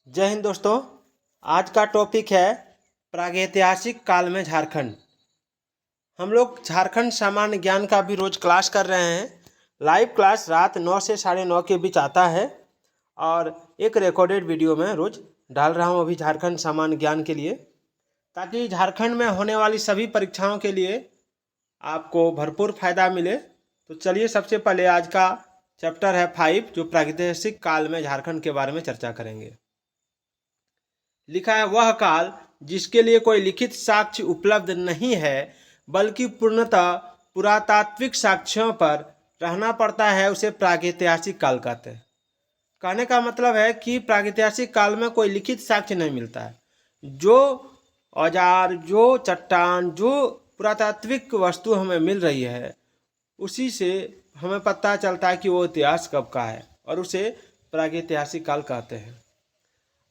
जय हिंद दोस्तों। आज का टॉपिक है प्रागैतिहासिक काल में झारखंड। हम लोग झारखंड सामान्य ज्ञान का भी रोज क्लास कर रहे हैं। लाइव क्लास रात 9 से 9:30 के बीच आता है और एक रिकॉर्डेड वीडियो में रोज डाल रहा हूं अभी झारखंड सामान्य ज्ञान के लिए, ताकि झारखंड में होने वाली सभी परीक्षाओं के लिए आपको भरपूर फायदा मिले। तो चलिए, सबसे पहले आज का चैप्टर है 5, जो प्रागैतिहासिक काल में झारखंड के बारे में चर्चा करेंगे। लिखा है, वह काल जिसके लिए कोई लिखित साक्ष्य उपलब्ध नहीं है बल्कि पूर्णतः पुरातात्विक साक्ष्यों पर रहना पड़ता है, उसे प्रागैतिहासिक काल कहते हैं। कहने का मतलब है कि प्रागैतिहासिक काल में कोई लिखित साक्ष्य नहीं मिलता है। जो औजार, जो चट्टान, जो पुरातात्विक वस्तु हमें मिल रही है, उसी से हमें पता चलता है कि वो इतिहास कब का है, और उसे प्रागैतिहासिक काल कहते हैं।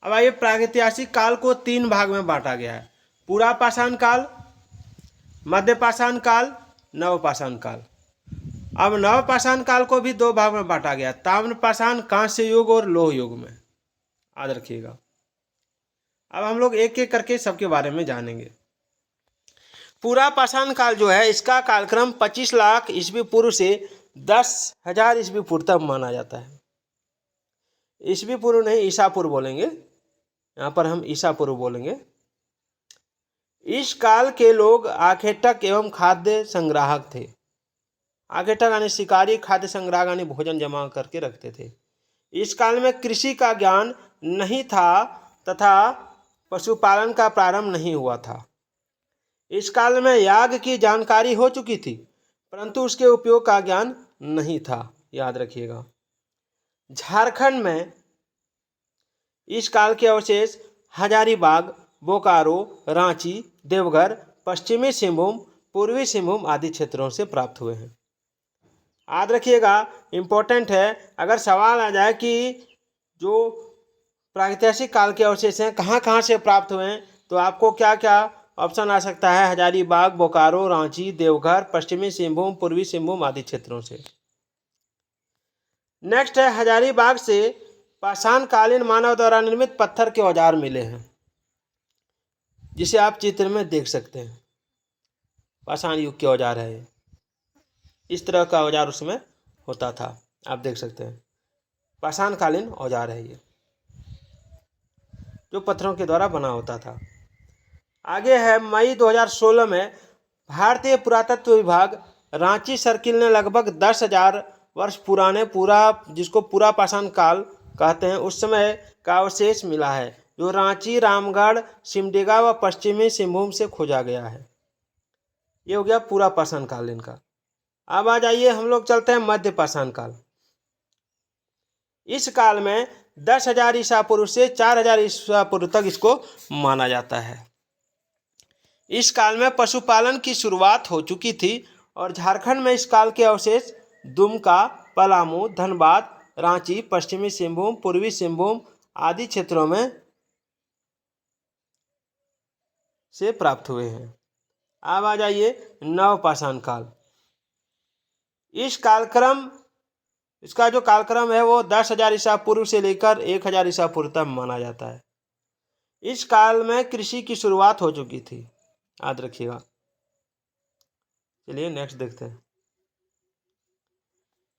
अब आइए, प्रागैतिहासिक काल को 3 भाग में बांटा गया है: पूरा पाषाण काल, मध्य पाषाण काल, नवपाषाण काल। अब नवपाषाण काल को भी 2 भाग में बांटा गया: ताम्र पाषाण, कांस्य युग और लौह युग में। याद रखिएगा। अब हम लोग एक एक करके सबके बारे में जानेंगे। पूरा पाषाण काल जो है, इसका कालक्रम 25 लाख ईस्वी पूर्व से 10,000 ईस्वी पूर्व तक माना जाता है। ईस्वी पूर्व नहीं, ईसा पूर्व बोलेंगे, यहाँ पर हम ईसा पूर्व बोलेंगे। इस काल के लोग आखेटक एवं खाद्य संग्राहक थे। आखेटक यानी शिकारी, खाद्य संग्राहक यानी भोजन जमा करके रखते थे। इस काल में कृषि का ज्ञान नहीं था तथा पशुपालन का प्रारंभ नहीं हुआ था। इस काल में याग की जानकारी हो चुकी थी, परंतु उसके उपयोग का ज्ञान नहीं था। याद रखिएगा। झारखंड में इस काल के अवशेष हजारीबाग, बोकारो, रांची, देवघर, पश्चिमी सिंहभूम, पूर्वी सिंहभूम आदि क्षेत्रों से प्राप्त हुए हैं। याद रखिएगा, इम्पोर्टेंट है। अगर सवाल आ जाए कि जो प्रागैतिहासिक काल के अवशेष हैं कहाँ कहाँ से प्राप्त हुए हैं, तो आपको क्या क्या ऑप्शन आ सकता है: हजारीबाग, बोकारो, रांची, देवघर, पश्चिमी सिंहभूम, पूर्वी सिंहभूम आदि क्षेत्रों से। नेक्स्ट है, हजारीबाग से पाषाण कालीन मानव द्वारा निर्मित पत्थर के औजार मिले हैं, जिसे आप चित्र में देख सकते हैं। पाषाण युग के औजार है ये। इस तरह का औजार उसमें होता था, आप देख सकते हैं। पाषाण कालीन औजार है ये, जो पत्थरों के द्वारा बना होता था। आगे है, मई 2016 में भारतीय पुरातत्व विभाग रांची सर्किल ने लगभग 10,000 वर्ष पुराने जिसको पूरा पाषाण काल कहते हैं, उस समय का अवशेष मिला है, जो रांची, रामगढ़, सिमडेगा व पश्चिमी सिंहभूम से खोजा गया है। ये हो गया पूरा पाषाण काल इनका। अब आ जाइए, हम लोग चलते हैं मध्य पाषाण काल। इस काल में 10,000 ईसा पूर्व से 4,000 ईसा पूर्व तक इसको माना जाता है। इस काल में पशुपालन की शुरुआत हो चुकी थी और झारखंड में इस काल के अवशेष दुमका, पलामू, धनबाद, रांची, पश्चिमी सिंहभूम, पूर्वी सिंहभूम आदि क्षेत्रों में से प्राप्त हुए हैं। अब आ जाइए नवपाषाण काल। इसका जो कालक्रम है वो 10,000 ईसा पूर्व से लेकर 1,000 ईसा पूर्व तक माना जाता है। इस काल में कृषि की शुरुआत हो चुकी थी। याद रखिएगा। चलिए नेक्स्ट देखते हैं।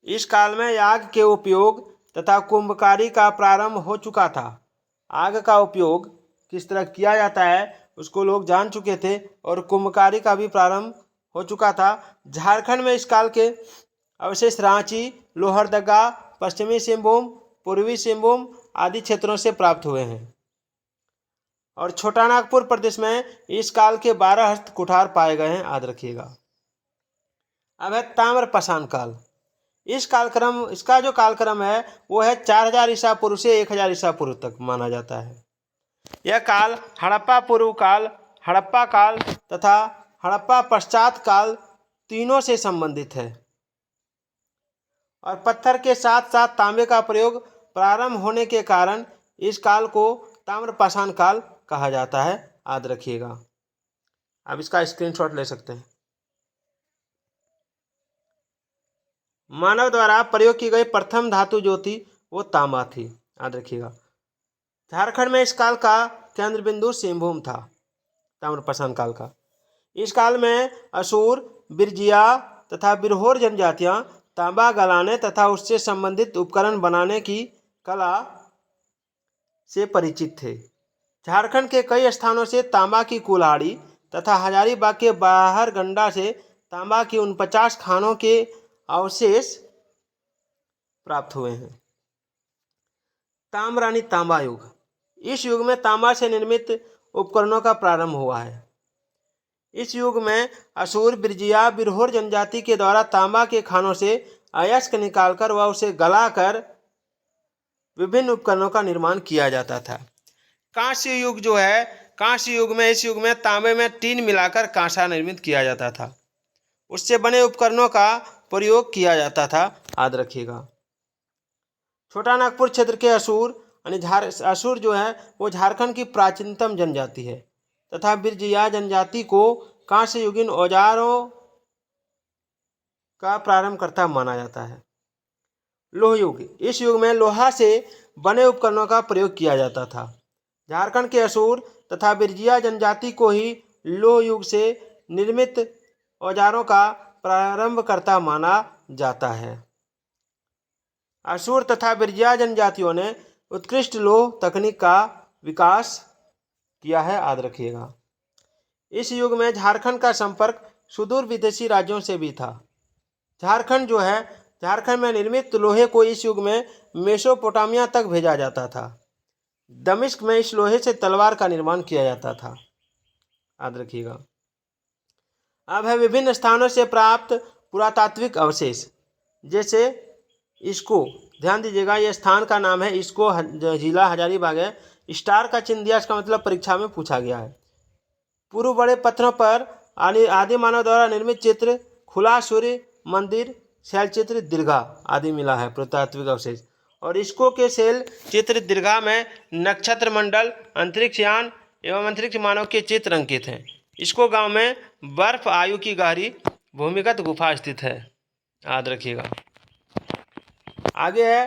इस काल में याग के उपयोग तथा कुंभकारी का प्रारंभ हो चुका था। आग का उपयोग किस तरह किया जाता है उसको लोग जान चुके थे, और कुंभकारी का भी प्रारंभ हो चुका था। झारखंड में इस काल के अवशेष रांची, लोहरदगा, पश्चिमी सिंहभूम, पूर्वी सिंहभूम आदि क्षेत्रों से प्राप्त हुए हैं। और छोटानागपुर प्रदेश में इस काल के 12 हस्त कुठार पाए गए हैं। याद रखिएगा। अब है ताम्र पाषाण काल। इसका जो कालक्रम है वो है 4,000 ईसा पूर्व से 1,000 ईसा पूर्व तक माना जाता है। यह काल हड़प्पा पूर्व काल, हड़प्पा काल तथा हड़प्पा पश्चात काल तीनों से संबंधित है, और पत्थर के साथ साथ तांबे का प्रयोग प्रारंभ होने के कारण इस काल को ताम्रपाषाण काल कहा जाता है। याद रखिएगा। आप इसका स्क्रीनशॉट ले सकते हैं। मानव द्वारा प्रयोग की गई प्रथम धातु जो थी वो तांबा थी। याद रखिएगा। झारखंड में इस काल का केंद्र बिंदु सिंहभूम था, ताम्रपाषाण काल का। इस काल में असुर, बिरजिया तथा बिरहोर जनजातियां तांबा गलाने तथा उससे संबंधित उपकरण बनाने की कला से परिचित थे। झारखंड के कई स्थानों से तांबा की कुल्हाड़ी तथा हजारीबाग के बाहर गंडा से तांबा की 49 खानों के अवशेष प्राप्त हुए हैं। ताम्ररानी तांबा युग। इस युग में तांबा से निर्मित उपकरणों का प्रारंभ हुआ है। इस युग में असुर, बिरजिया, बिरहोर जनजाति के द्वारा तांबा के खानों से अयस्क निकालकर व उसे गलाकर विभिन्न उपकरणों का निर्माण किया जाता था। कांस्य युग जो है, कांस्य युग में, इस युग में तांबे में टीन मिलाकर कांसा निर्मित किया जाता था, उससे बने उपकरणों का प्रयोग किया जाता था। याद रखिएगा। छोटा नागपुर क्षेत्र के असुर असुर जो है वो झारखंड की प्राचीनतम जनजाति है तथा बिरजिया जनजाति को कांस्य युगीन औजारों का प्रारंभकर्ता माना जाता है। लोह युग। इस युग में लोहा से बने उपकरणों का प्रयोग किया जाता था। झारखंड के असुर तथा बिरजिया जनजाति को ही लोह युग से निर्मित औजारों का प्रारंभकर्ता माना जाता है। असुर तथा बिरजिया जनजातियों ने उत्कृष्ट लोह तकनीक का विकास किया है। याद रखिएगा। इस युग में झारखंड का संपर्क सुदूर विदेशी राज्यों से भी था। झारखंड जो है, झारखंड में निर्मित लोहे को इस युग में मेसोपोटामिया तक भेजा जाता था। दमिश्क में इस लोहे से तलवार का निर्माण किया जाता था। याद रखिएगा। अब है विभिन्न स्थानों से प्राप्त पुरातात्विक अवशेष। जैसे इसको ध्यान दीजिएगा, यह स्थान का नाम है इसको, जिला हजारीबाग है। स्टार का चिन्ह दिया, इसका मतलब परीक्षा में पूछा गया है। पूर्व बड़े पत्थरों पर आदि मानव द्वारा निर्मित चित्र, खुला सूर्य मंदिर, शैल चित्र दीर्घा आदि मिला है पुरातात्विक अवशेष। और इसको के शैल चित्र दीर्घा में नक्षत्र मंडल, अंतरिक्ष यान एवं अंतरिक्ष मानव के चित्र अंकित हैं। इसको गांव में बर्फ आयु की गहरी भूमिगत गुफा स्थित है। याद रखिएगा। आगे है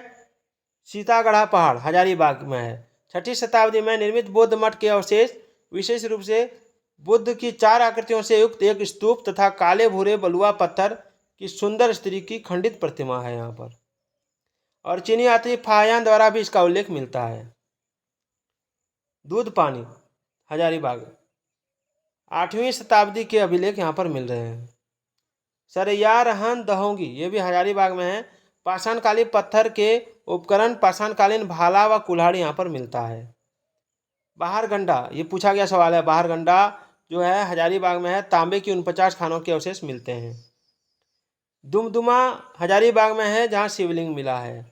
सीतागढ़ा पहाड़, हजारीबाग में है। 6ठी शताब्दी में निर्मित बौद्ध मठ के अवशेष, विशेष रूप से बुद्ध की 4 आकृतियों से युक्त एक स्तूप तथा काले भूरे बलुआ पत्थर की सुंदर स्त्री की खंडित प्रतिमा है यहाँ पर। और चीनी यात्री फाहियान द्वारा भी इसका उल्लेख मिलता है। दूध पानी, हजारीबाग, 8वीं शताब्दी के अभिलेख यहाँ पर मिल रहे हैं। सरैया रहन दहोंगी, ये भी हजारीबाग में है। पाषाणकालीन पत्थर के उपकरण, पाषाणकालीन भाला व कुल्हाड़ी यहाँ पर मिलता है। बाहर गंडा, ये पूछा गया सवाल है। बाहर गंडा जो है हजारीबाग में है। तांबे की 49 खानों के अवशेष मिलते हैं। दुमदुमा हजारीबाग में है, जहाँ शिवलिंग मिला है।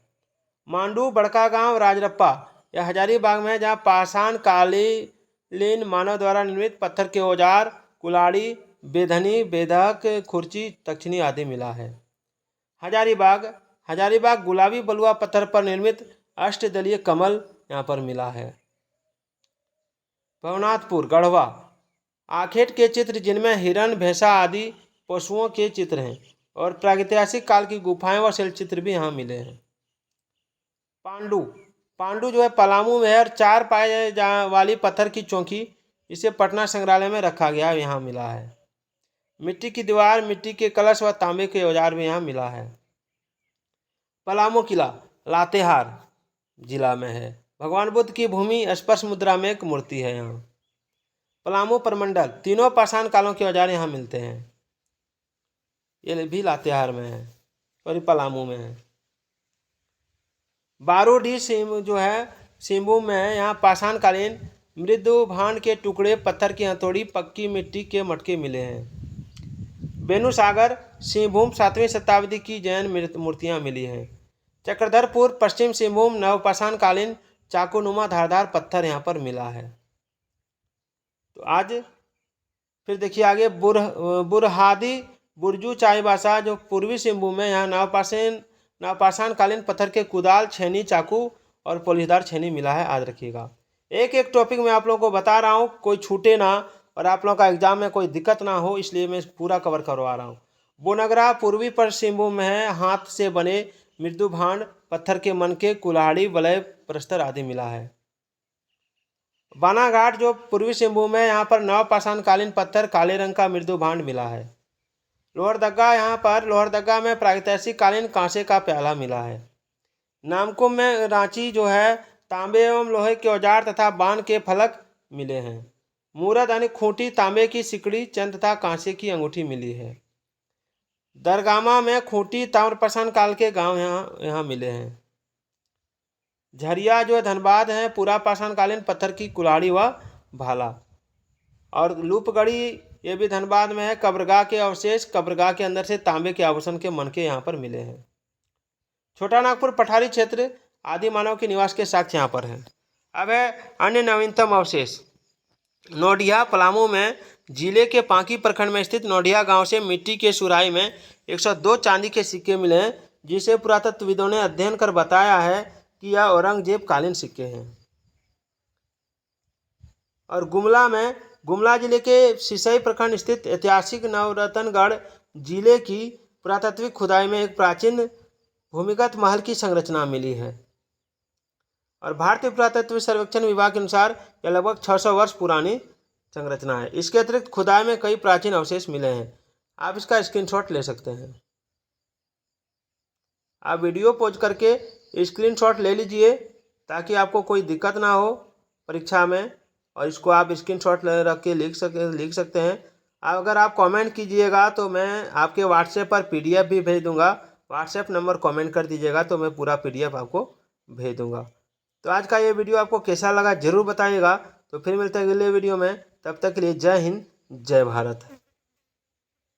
मांडू बड़का गांव राजरप्पा, यह हजारीबाग में है, जहाँ पाषाणकालीन मानव द्वारा निर्मित पत्थर के औजार, कुल्हाड़ी, बेधनी, बेधक, खुर्ची, तक्षणी आदि मिला है। हजारीबाग गुलाबी बलुआ पत्थर पर निर्मित अष्टदलीय कमल यहाँ पर मिला है। भवनाथपुर गढ़वा, आखेट के चित्र जिनमें हिरण, भैंसा आदि पशुओं के चित्र हैं और प्रागैतिहासिक काल की गुफाएं व शैल चित्र भी यहाँ मिले हैं। पांडु जो है पलामू में है और 4 पाए वाली पत्थर की चौकी, इसे पटना संग्रहालय में रखा गया, यहाँ मिला है। मिट्टी की दीवार, मिट्टी के कलश व तांबे के औजार भी यहाँ मिला है। पलामू किला लातेहार जिला में है। भगवान बुद्ध की भूमि स्पर्श मुद्रा में एक मूर्ति है यहाँ। पलामू प्रमंडल, तीनों पाषाण कालों के औजार यहाँ मिलते हैं। ये भी लातेहार में है और पलामू में है। बारूडी जो है सिंहभूम में है। यहाँ पाषाणकालीन मृदु भांड के टुकड़े, पत्थर की हथौड़ी, पक्की मिट्टी के मटके मिले हैं। बेनुसागर सिंहभूम 7वीं शताब्दी की जैन मूर्तियाँ मिली हैं। चक्रधरपुर पश्चिम सिंहभूम नवपाषाणकालीन चाकूनुमा धारदार पत्थर यहाँ पर मिला है। तो आज फिर देखिए आगे बुरहादी बुरजू चाईबासा जो पूर्वी सिंहभूम में, यहाँ नवपाषाणकालीन पत्थर के कुदाल, छेनी, चाकू और पोलीदार छेनी मिला है। याद रखिएगा। एक एक टॉपिक मैं आप लोगों को बता रहा हूँ, कोई छूटे ना और आप लोगों का एग्जाम में कोई दिक्कत ना हो, इसलिए मैं पूरा कवर करवा रहा हूँ। बोनगरा पूर्वी पर सिंहभूम में है। हाथ से बने मृदु भांड, पत्थर के मनके, कुल्हाड़ी, वलय, प्रस्तर आदि मिला है। बानाघाट जो पूर्वी सिंहभूम है, यहाँ पर नवपाषाणकालीन पत्थर काले रंग का मृदु भांड मिला है। लोहरदगा, यहाँ पर लोहरदगा में प्रागैतिहासिक कालीन कांसे का प्याला मिला है। नामकुम में रांची जो है तांबे एवं लोहे के औजार तथा बाण के फलक मिले हैं। मूरत यानी खूंटी, तांबे की सिकड़ी, चंद तथा कांसे की अंगूठी मिली है। दरगामा में खूंटी ताम्रपाषाण काल के गांव यहाँ मिले हैं। झरिया जो धनबाद है पूरा पाषाणकालीन पत्थर की कुल्हाड़ी व भाला। और लूपगढ़ी ये भी धनबाद में है। कब्रगाह के अवशेष, कब्रगाह के अंदर से तांबे के आभूषण के मनके यहाँ पर मिले हैं। छोटा नागपुर पठारी क्षेत्र आदि मानव के निवास के साक्ष्य यहाँ पर है। अब है अन्य नवीनतम अवशेष। नोडिया पलामू में जिले के पांकी प्रखंड में स्थित नोडिया गांव से मिट्टी के सुराही में 102 चांदी के सिक्के मिले हैं, जिसे पुरातत्वविदों ने अध्ययन कर बताया है कि यह औरंगजेब कालीन सिक्के हैं। और गुमला जिले के सिसई प्रखंड स्थित ऐतिहासिक नवरत्नगढ़ जिले की पुरातात्विक खुदाई में एक प्राचीन भूमिगत महल की संरचना मिली है। और भारतीय पुरातत्व सर्वेक्षण विभाग के अनुसार यह लगभग 600 वर्ष पुरानी संरचना है। इसके अतिरिक्त खुदाई में कई प्राचीन अवशेष मिले हैं। आप इसका स्क्रीनशॉट ले सकते हैं। आप वीडियो पॉज करके स्क्रीनशॉट ले लीजिए ताकि आपको कोई दिक्कत ना हो परीक्षा में, और इसको आप स्क्रीनशॉट रख के लिख सकते हैं। अगर आप कमेंट कीजिएगा तो मैं आपके व्हाट्सएप पर पीडीएफ भी भेज दूंगा। व्हाट्सएप नंबर कमेंट कर दीजिएगा तो मैं पूरा पीडीएफ आपको भेज दूंगा। तो आज का ये वीडियो आपको कैसा लगा ज़रूर बताइएगा। तो फिर मिलते हैं अगले वीडियो में, तब तक के लिए जय हिंद, जय भारत।